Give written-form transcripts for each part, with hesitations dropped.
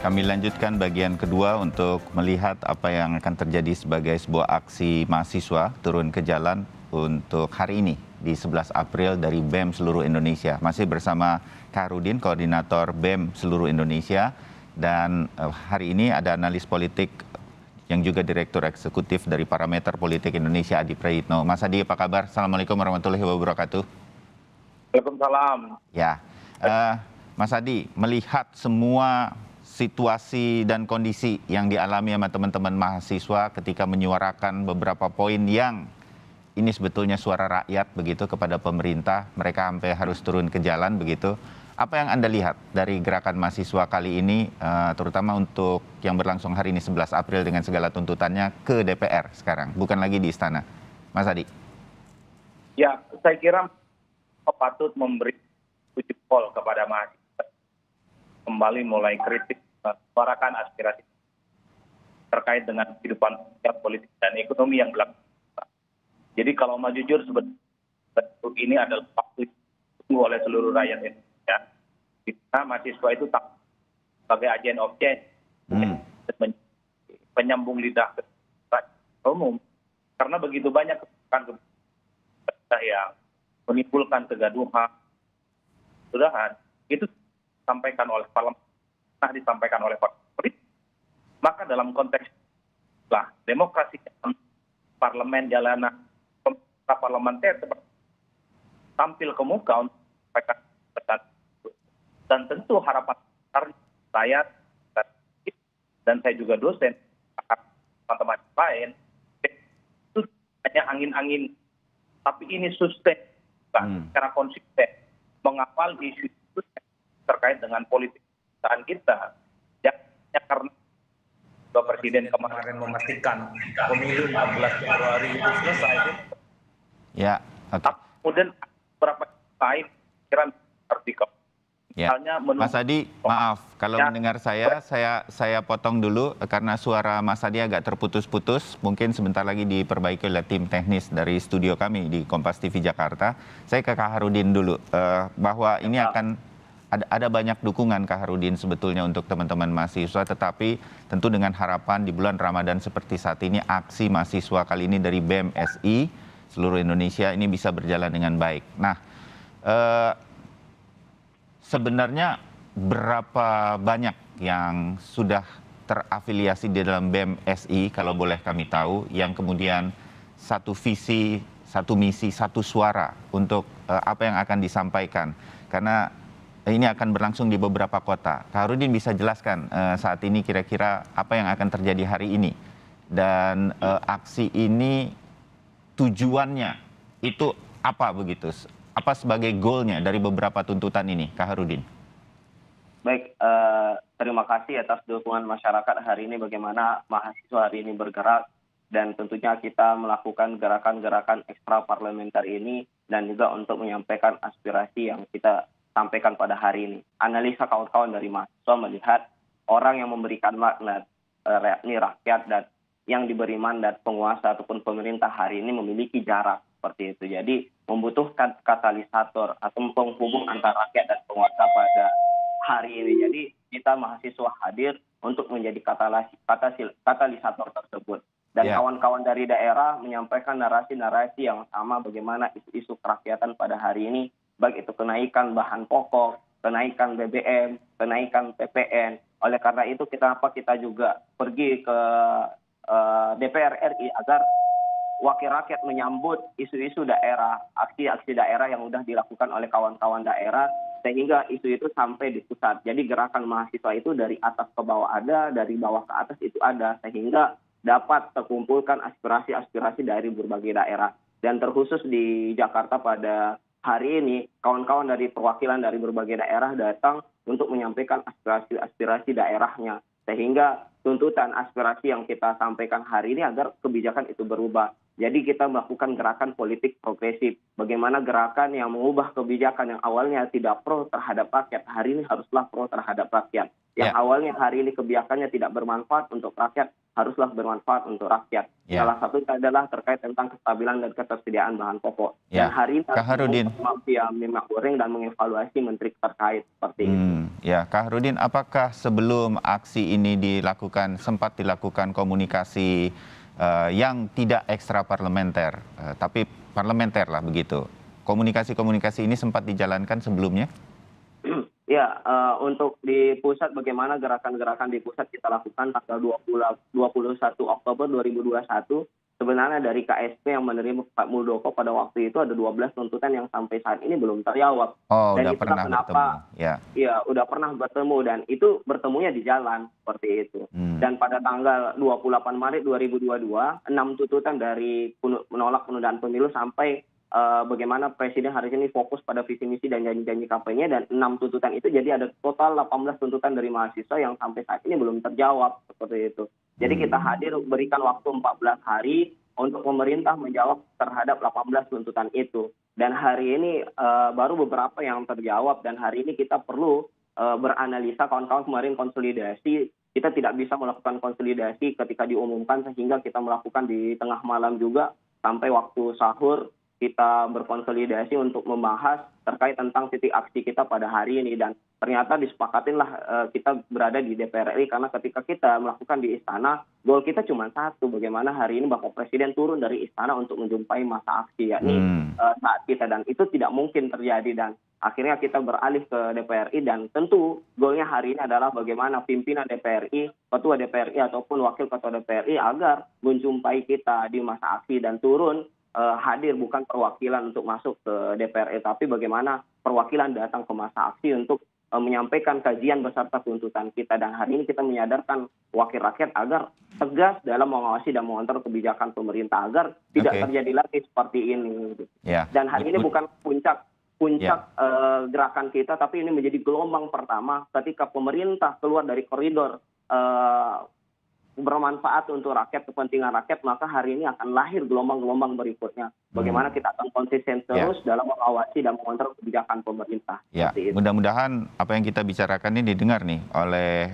Kami lanjutkan bagian kedua untuk melihat apa yang akan terjadi sebagai sebuah aksi mahasiswa turun ke jalan untuk hari ini di 11 April dari BEM seluruh Indonesia. Masih bersama Kaharudin, Koordinator BEM seluruh Indonesia. Dan hari ini ada analis politik yang juga Direktur Eksekutif dari Parameter Politik Indonesia, Adi Prayitno. Mas Adi, apa kabar? Assalamualaikum warahmatullahi wabarakatuh. Waalaikumsalam. Ya, Mas Adi, melihat semua situasi dan kondisi yang dialami sama teman-teman mahasiswa ketika menyuarakan beberapa poin yang ini sebetulnya suara rakyat begitu kepada pemerintah, mereka sampai harus turun ke jalan begitu. Apa yang Anda lihat dari gerakan mahasiswa kali ini, terutama untuk yang berlangsung hari ini 11 April dengan segala tuntutannya ke DPR sekarang, bukan lagi di istana, Mas Adi? Ya, saya kira patut memberi jempol kepada mahasiswa kembali mulai kritik, menyuarakan aspirasi terkait dengan kehidupan sosial, politik dan ekonomi yang berlaku. Jadi kalau mau jujur sebetulnya ini adalah waktu yang ditunggu oleh seluruh rakyat Indonesia. Kita mahasiswa itu tak sebagai agen of change, penyambung lidah ke umum, karena begitu banyak kebijakan yang menimbulkan kegaduhan, itu disampaikan oleh disampaikan oleh partai, maka dalam konteks demokrasi parlemen jalanan parlementer tampil ke muka untuk menyampaikan pesan, dan tentu harapan saya dan saya juga dosen teman-teman lain itu hanya angin-angin, tapi ini sustain secara konsisten mengawal isu terkait dengan politik kita, ya karena Presiden kemarin memastikan pemilu 14 Februari itu selesai. Ya, oke. Kemudian beberapa lain kira artikel. Ya. Mas Adi, maaf kalau mendengar saya potong dulu karena suara Mas Adi agak terputus-putus. Mungkin sebentar lagi diperbaiki oleh tim teknis dari studio kami di Kompas TV Jakarta. Saya ke Kaharudin dulu, bahwa ini akan ada banyak dukungan Kaharudin sebetulnya untuk teman-teman mahasiswa, tetapi tentu dengan harapan di bulan Ramadan seperti saat ini aksi mahasiswa kali ini dari BEM SI seluruh Indonesia ini bisa berjalan dengan baik. Nah, sebenarnya berapa banyak yang sudah terafiliasi di dalam BEM SI kalau boleh kami tahu, yang kemudian satu visi, satu misi, satu suara untuk apa yang akan disampaikan, karena ini akan berlangsung di beberapa kota. Kaharudin bisa jelaskan saat ini kira-kira apa yang akan terjadi hari ini, dan aksi ini tujuannya itu apa begitu? Apa sebagai goalnya dari beberapa tuntutan ini, Kaharudin? Baik, terima kasih atas dukungan masyarakat hari ini, bagaimana mahasiswa hari ini bergerak, dan tentunya kita melakukan gerakan-gerakan ekstra parlementer ini, dan juga untuk menyampaikan aspirasi yang kita sampaikan pada hari ini. Analisa kawan-kawan dari mahasiswa melihat orang yang memberikan mandat, yakni rakyat, dan yang diberi mandat penguasa ataupun pemerintah hari ini memiliki jarak seperti itu. Jadi membutuhkan katalisator atau penghubung antara rakyat dan penguasa pada hari ini. Jadi kita mahasiswa hadir untuk menjadi katalisator tersebut. Dan kawan-kawan dari daerah menyampaikan narasi-narasi yang sama bagaimana isu-isu kerakyatan pada hari ini, baik itu kenaikan bahan pokok, kenaikan BBM, kenaikan PPN. Oleh karena itu kita juga pergi ke DPR RI agar wakil rakyat menyambut isu-isu daerah, aksi-aksi daerah yang sudah dilakukan oleh kawan-kawan daerah, sehingga isu itu sampai di pusat. Jadi gerakan mahasiswa itu dari atas ke bawah ada, dari bawah ke atas itu ada, sehingga dapat terkumpulkan aspirasi-aspirasi dari berbagai daerah. Dan terkhusus di Jakarta pada hari ini, kawan-kawan dari perwakilan dari berbagai daerah datang untuk menyampaikan aspirasi-aspirasi daerahnya. Sehingga tuntutan aspirasi yang kita sampaikan hari ini agar kebijakan itu berubah. Jadi kita melakukan gerakan politik progresif. Bagaimana gerakan yang mengubah kebijakan yang awalnya tidak pro terhadap rakyat, hari ini haruslah pro terhadap rakyat. Yang awalnya hari ini kebijakannya tidak bermanfaat untuk rakyat, haruslah bermanfaat untuk rakyat. Ya. Salah satunya adalah terkait tentang kestabilan dan ketersediaan bahan pokok. Ya. Dan hari ini Kak Harudin. mafia minyak goreng dan mengevaluasi menteri terkait seperti itu. Ya, Kak Harudin, apakah sebelum aksi ini sempat dilakukan komunikasi yang tidak ekstra parlementer, tapi parlementer lah begitu? Komunikasi-komunikasi ini sempat dijalankan sebelumnya? Ya, untuk di pusat bagaimana gerakan-gerakan di pusat kita lakukan tanggal 21 Oktober 2021. Sebenarnya dari KSP yang menerima Pak Muldoko pada waktu itu ada 12 tuntutan yang sampai saat ini belum terjawab. Oh, Dan udah itulah pernah bertemu. Ya. Iya, udah pernah bertemu dan itu bertemunya di jalan seperti itu. Dan pada tanggal 28 Maret 2022, 6 tuntutan dari menolak penundaan pemilu sampai bagaimana Presiden hari ini fokus pada visi misi dan janji-janji kampanye, dan 6 tuntutan itu jadi ada total 18 tuntutan dari mahasiswa yang sampai saat ini belum terjawab seperti itu. Jadi kita hadir berikan waktu 14 hari untuk pemerintah menjawab terhadap 18 tuntutan itu. Dan hari ini baru beberapa yang terjawab, dan hari ini kita perlu beranalisa. Kawan-kawan kemarin konsolidasi, kita tidak bisa melakukan konsolidasi ketika diumumkan sehingga kita melakukan di tengah malam juga sampai waktu sahur. Kita berkonsolidasi untuk membahas terkait tentang titik aksi kita pada hari ini, dan ternyata disepakatinlah kita berada di DPR RI, karena ketika kita melakukan di istana, goal kita cuma satu, bagaimana hari ini Bapak Presiden turun dari istana untuk menjumpai masa aksi, yakni saat kita, dan itu tidak mungkin terjadi, dan akhirnya kita beralih ke DPR RI, dan tentu goalnya hari ini adalah bagaimana pimpinan DPR RI, ketua DPR RI ataupun wakil ketua DPR RI agar menjumpai kita di masa aksi dan turun hadir, bukan perwakilan untuk masuk ke DPR RI, tapi bagaimana perwakilan datang ke masa aksi untuk menyampaikan kajian beserta tuntutan kita. Dan hari ini kita menyadarkan wakil rakyat agar tegas dalam mengawasi dan mengontrol kebijakan pemerintah agar tidak terjadi lagi seperti ini. Ya. Dan hari ini bukan puncak gerakan kita, tapi ini menjadi gelombang pertama ketika pemerintah keluar dari koridor bermanfaat untuk rakyat, kepentingan rakyat, maka hari ini akan lahir gelombang-gelombang berikutnya. Bagaimana kita akan konsisten terus dalam mengawasi dan mengontrol kebijakan pemerintah. Ya, mudah-mudahan apa yang kita bicarakan ini didengar nih oleh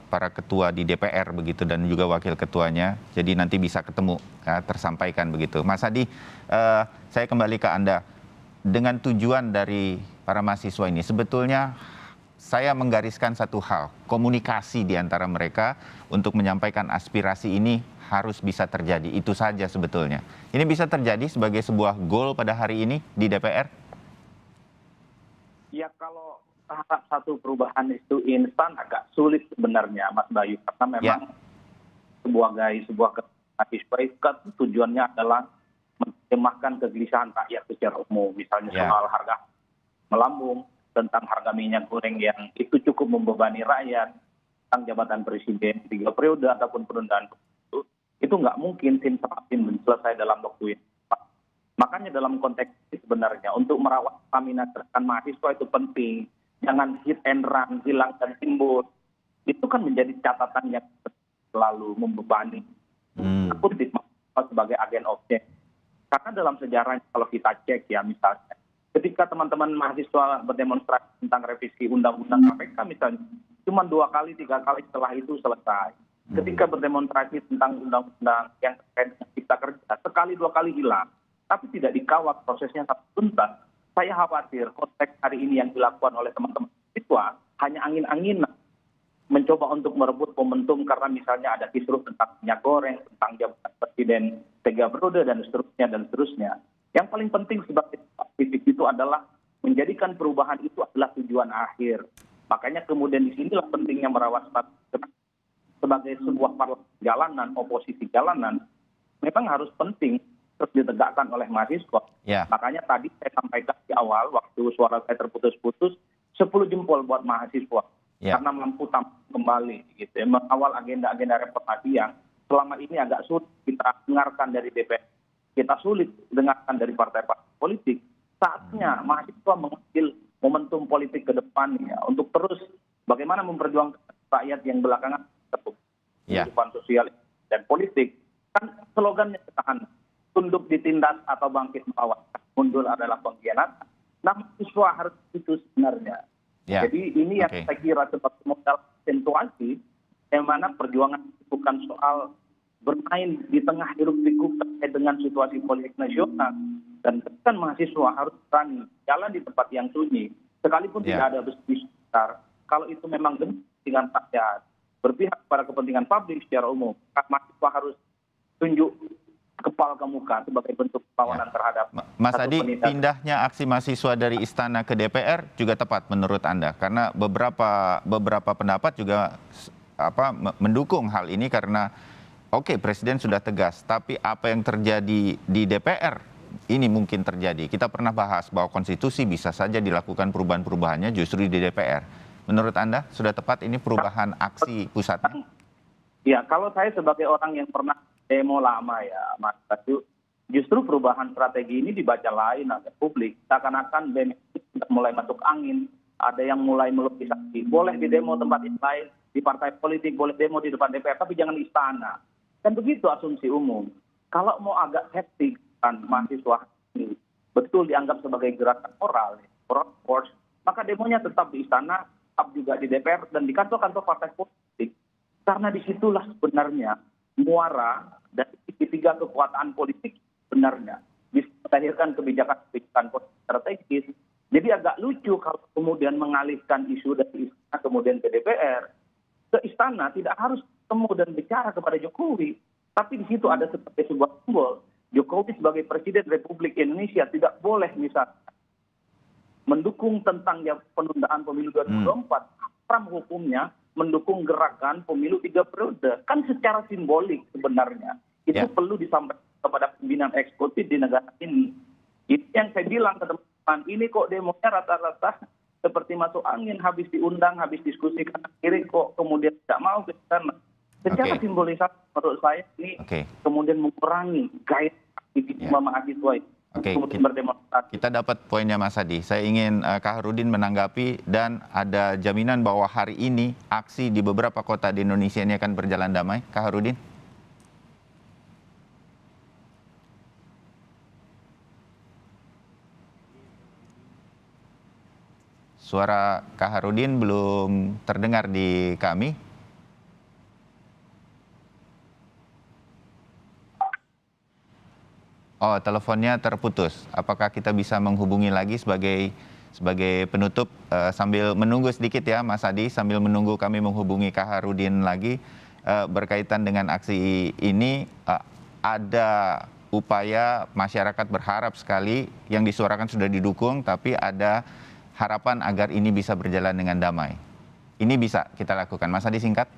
para ketua di DPR begitu, dan juga wakil ketuanya. Jadi nanti bisa ketemu, tersampaikan begitu. Mas Adi, saya kembali ke Anda. Dengan tujuan dari para mahasiswa ini, sebetulnya saya menggariskan satu hal, komunikasi di antara mereka untuk menyampaikan aspirasi ini harus bisa terjadi. Itu saja sebetulnya. Ini bisa terjadi sebagai sebuah goal pada hari ini di DPR? Ya, kalau tahap satu perubahan itu instan agak sulit sebenarnya, Mas Bayu. Karena memang sebuah mahasiswa itu kan tujuannya adalah menerjemahkan kegelisahan rakyat secara umum. Misalnya soal harga melambung, tentang harga minyak goreng yang itu cukup membebani rakyat, tentang jabatan presiden 3 periode ataupun penundaan itu nggak mungkin selesai dalam waktu yang cepat. Makanya dalam konteks ini sebenarnya untuk merawat stamina gerakan mahasiswa itu penting. Jangan hit and run, hilang dan timbul. Itu kan menjadi catatan yang selalu membebani akutip sebagai agen objek. Karena dalam sejarahnya kalau kita cek ya, misalnya ketika teman-teman mahasiswa berdemonstrasi tentang revisi undang-undang KPK misalnya, cuma 2 kali, 3 kali setelah itu selesai. Ketika berdemonstrasi tentang undang-undang yang terkait dengan cipta kerja, sekali 2 kali hilang, tapi tidak dikawal prosesnya sampai tuntas. Saya khawatir konteks hari ini yang dilakukan oleh teman-teman mahasiswa hanya angin-anginan, mencoba untuk merebut momentum karena misalnya ada kisruh tentang minyak goreng, tentang jabatan presiden 3 periode dan seterusnya. Yang paling penting sebagai aktivis itu adalah menjadikan perubahan itu adalah tujuan akhir. Makanya kemudian di sinilah pentingnya merawat sebagai sebuah parlemen jalanan, oposisi jalanan, memang harus penting terus ditegakkan oleh mahasiswa. Makanya tadi saya sampaikan di awal waktu suara saya terputus-putus, 10 jempol buat mahasiswa. Karena mampu tampil kembali gitu ya, mengawal agenda-agenda reformasi yang selama ini agak sulit kita dengarkan dari DPR. Kita sulit dengarkan dari partai-partai politik. Saatnya mahasiswa mengambil momentum politik ke depan ya, untuk terus bagaimana memperjuangkan rakyat yang belakangan terpukul kehidupan sosial dan politik. Kan slogannya sederhana, tunduk ditindas atau bangkit melawan, mundur adalah pengkhianatan. Nah, mahasiswa harus itu sebenarnya. Jadi ini yang saya kira sebagai modal aksentuasi bagaimana perjuangan bukan soal bermain di tengah hiruk pikuk terkait dengan situasi politik nasional, dan kan mahasiswa harus berani jalan di tempat yang sunyi sekalipun Ya. tidak ada besi di sekitar. Kalau itu memang demi kepentingan rakyat, berpihak pada kepentingan publik secara umum, maka mahasiswa harus tunjuk kepala ke muka sebagai bentuk perlawanan terhadap Mas satu Adi, penindasan. pindahnya aksi mahasiswa dari istana ke DPR juga tepat menurut Anda, karena beberapa pendapat juga mendukung hal ini karena oke, Presiden sudah tegas, tapi apa yang terjadi di DPR ini mungkin terjadi. Kita pernah bahas bahwa konstitusi bisa saja dilakukan perubahan-perubahannya justru di DPR. Menurut Anda sudah tepat ini perubahan aksi pusatnya? Ya, kalau saya sebagai orang yang pernah demo lama ya, Mas Bayu, justru perubahan strategi ini dibaca lain oleh publik. Seakan-akan BEM sudah mulai masuk angin, ada yang mulai melopisasi. Boleh di demo tempat yang lain, di partai politik, boleh demo di depan DPR, tapi jangan di istana. Dan begitu asumsi umum. Kalau mau agak hektik, kan mahasiswa ini betul dianggap sebagai gerakan moral, force, maka demonya tetap di istana, tetap juga di DPR, dan di kantor-kantor partai politik. Karena disitulah sebenarnya muara dari tiga kekuatan politik sebenarnya bisa melahirkan kebijakan-kebijakan politik strategis. Jadi agak lucu kalau kemudian mengalihkan isu dari istana kemudian ke DPR. Ke istana tidak harus ketemu dan bicara kepada Jokowi, tapi di situ ada seperti sebuah simbol. Jokowi sebagai Presiden Republik Indonesia tidak boleh misalnya mendukung tentang yang penundaan pemilu 2024. Haram hukumnya mendukung gerakan pemilu 3 periode. Kan secara simbolik sebenarnya. Itu perlu disampaikan kepada pimpinan eksekutif di negara ini. Itu yang saya bilang ke teman-teman, ini kok demonya rata-rata seperti masuk angin, habis diundang, habis diskusi kanan kiri, kok kemudian tidak mau ke sana. Secara simbolisasi menurut saya ini kemudian mengurangi gaya aktivisme mahasiswa itu. Oke, Kemudian berdemonstrasi. kita dapat poinnya Mas Adi. Saya ingin Kak Harudin menanggapi dan ada jaminan bahwa hari ini aksi di beberapa kota di Indonesia ini akan berjalan damai. Kak Harudin? Suara Kak Harudin belum terdengar di kami. Oh, teleponnya terputus. Apakah kita bisa menghubungi lagi sebagai penutup sambil menunggu sedikit ya, Mas Adi, sambil menunggu kami menghubungi Kak Harudin lagi berkaitan dengan aksi ini. Ada upaya masyarakat berharap sekali yang disuarakan sudah didukung, tapi ada harapan agar ini bisa berjalan dengan damai. Ini bisa kita lakukan. Mas Adi, singkat.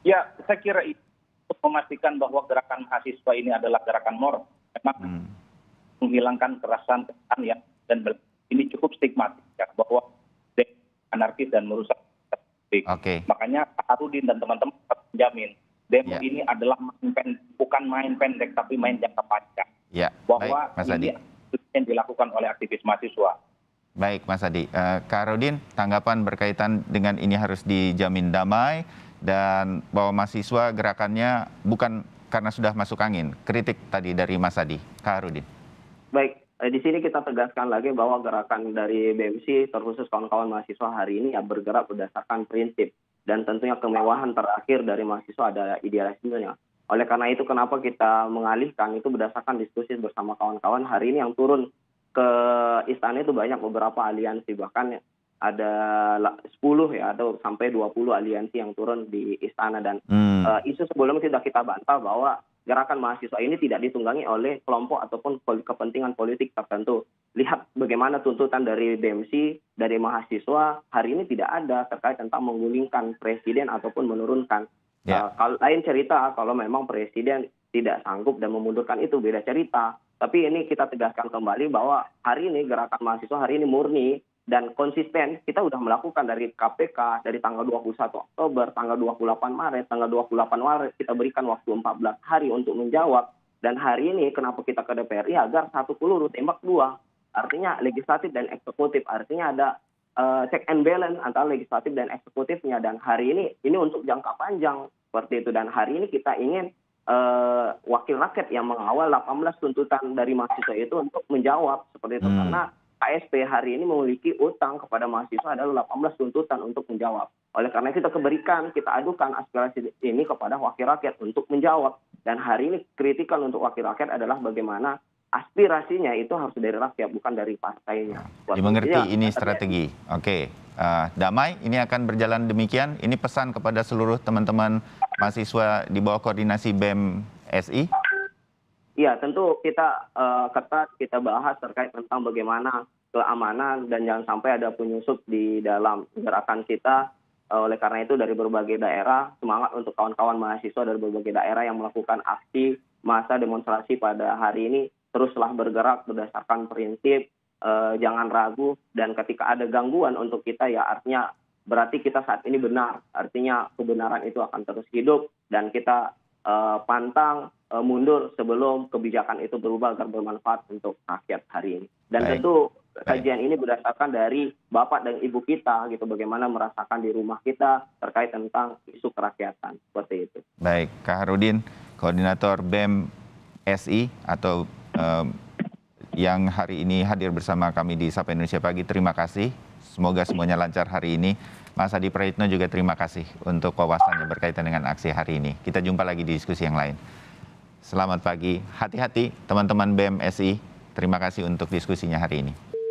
Ya, saya kira itu untuk memastikan bahwa gerakan mahasiswa ini adalah gerakan moral. Memang menghilangkan kekerasan yang dan ini cukup stigmatis ya, bahwa anarkis dan merusak publik. Makanya Pak Harudin dan teman-teman harus menjamin demo ini adalah bukan main pendek tapi main jangka panjang. Bahwa ini yang dilakukan oleh aktivis mahasiswa. Baik, Mas Adi. Kak Harudin, tanggapan berkaitan dengan ini harus dijamin damai dan bahwa mahasiswa gerakannya bukan karena sudah masuk angin. Kritik tadi dari Mas Adi. Kak Harudin. Baik, di sini kita tegaskan lagi bahwa gerakan dari BMC terkhusus kawan-kawan mahasiswa hari ini ya bergerak berdasarkan prinsip dan tentunya kemewahan terakhir dari mahasiswa ada idealismenya. Oleh karena itu kenapa kita mengalihkan itu berdasarkan diskusi bersama kawan-kawan hari ini yang turun ke istana itu banyak beberapa aliansi, bahkan ada 10 ya atau sampai 20 aliansi yang turun di istana dan isu sebelumnya sudah kita bantah bahwa gerakan mahasiswa ini tidak ditunggangi oleh kelompok ataupun kepentingan politik tertentu. Lihat bagaimana tuntutan dari BMC, dari mahasiswa hari ini tidak ada terkait tentang menggulingkan presiden ataupun menurunkan. Kalau lain cerita kalau memang presiden tidak sanggup dan memundurkan itu beda cerita. Tapi ini kita tegaskan kembali bahwa hari ini gerakan mahasiswa hari ini murni dan konsisten. Kita sudah melakukan dari KPK dari tanggal 21 Oktober, tanggal 28 Maret, tanggal 28 Maret kita berikan waktu 14 hari untuk menjawab. Dan hari ini kenapa kita ke DPR agar satu peluru tembak dua. Artinya legislatif dan eksekutif. Artinya ada check and balance antara legislatif dan eksekutifnya. Dan hari ini untuk jangka panjang seperti itu. Dan hari ini kita ingin wakil rakyat yang mengawal 18 tuntutan dari mahasiswa itu untuk menjawab seperti itu. Karena KSP hari ini memiliki utang kepada mahasiswa adalah 18 tuntutan untuk menjawab. Oleh karena itu kita adukan aspirasi ini kepada wakil rakyat untuk menjawab. Dan hari ini kritikal untuk wakil rakyat adalah bagaimana aspirasinya itu harus dari rakyat, bukan dari partainya. Dimengerti ini strategi. Oke, Damai, ini akan berjalan demikian. Ini pesan kepada seluruh teman-teman mahasiswa di bawah koordinasi BEM SI. Iya, tentu kita ketat kita bahas terkait tentang bagaimana keamanan dan jangan sampai ada penyusup di dalam gerakan kita. Oleh karena itu dari berbagai daerah, semangat untuk kawan-kawan mahasiswa dari berbagai daerah yang melakukan aksi massa demonstrasi pada hari ini, teruslah bergerak berdasarkan prinsip, jangan ragu, dan ketika ada gangguan untuk kita ya artinya berarti kita saat ini benar, artinya kebenaran itu akan terus hidup dan kita pantang mundur sebelum kebijakan itu berubah agar bermanfaat untuk rakyat hari ini. Dan tentu kajian ini berdasarkan dari Bapak dan Ibu kita gitu, bagaimana merasakan di rumah kita terkait tentang isu kerakyatan seperti itu. Baik, Kak Harudin, koordinator BEM SI atau yang hari ini hadir bersama kami di Sapa Indonesia Pagi, terima kasih. Semoga semuanya lancar hari ini. Mas Adi Praitno juga terima kasih untuk wawasannya berkaitan dengan aksi hari ini. Kita jumpa lagi di diskusi yang lain. Selamat pagi, hati-hati teman-teman BEM SI. Terima kasih untuk diskusinya hari ini.